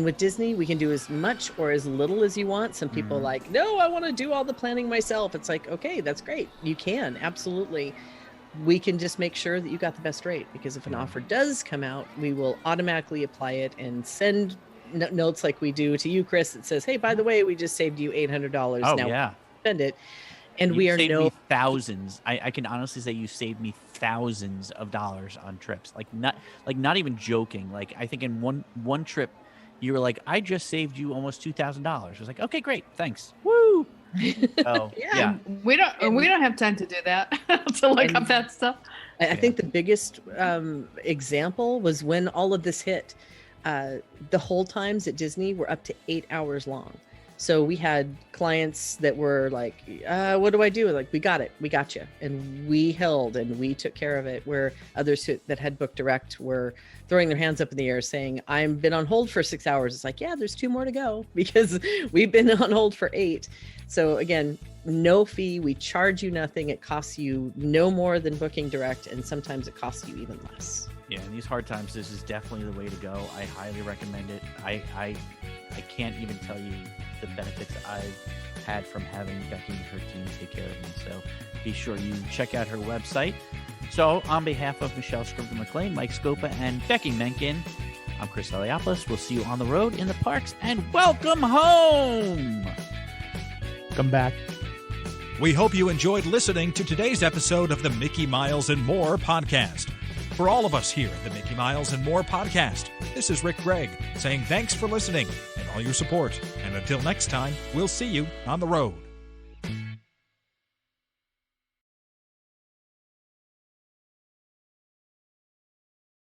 with Disney, we can do as much or as little as you want. Some people are like, no, I want to do all the planning myself. It's like, okay, that's great. You can, absolutely. We can just make sure that you got the best rate, because if an offer does come out, we will automatically apply it and send notes like we do to you, Chris, that says, hey, by the way, we just saved you $800. Oh, now yeah. spend it. And You we are saved me thousands. I can honestly say you saved me thousands of dollars on trips. Like not even joking. Like I think in one trip, you were like, I just saved you almost $2,000. I was like, okay, great, thanks. Woo. So, yeah. We don't have time to do that to look up that stuff. I think the biggest example was when all of this hit. The hold times at Disney were up to 8 hours long. So we had clients that were like, what do I do? Like, we got it. We got you. And we held and we took care of it, where others that had booked direct were throwing their hands up in the air saying, I've been on hold for 6 hours. It's like, yeah, there's 2 more to go because we've been on hold for 8. So again, no fee. We charge you nothing. It costs you no more than booking direct. And sometimes it costs you even less. Yeah, in these hard times, this is definitely the way to go. I highly recommend it. I can't even tell you the benefits I've had from having Becky and her team take care of me. So be sure you check out her website. So on behalf of Michelle Scrivener-McLean, Mike Scopa, and Becky Mahnken, I'm Chris Eliopoulos. We'll see you on the road, in the parks, and welcome home! Come back. We hope you enjoyed listening to today's episode of the Mickey Miles and More podcast. For all of us here at the Mickey Miles and More podcast, this is Rick Gregg saying thanks for listening and all your support. And until next time, we'll see you on the road.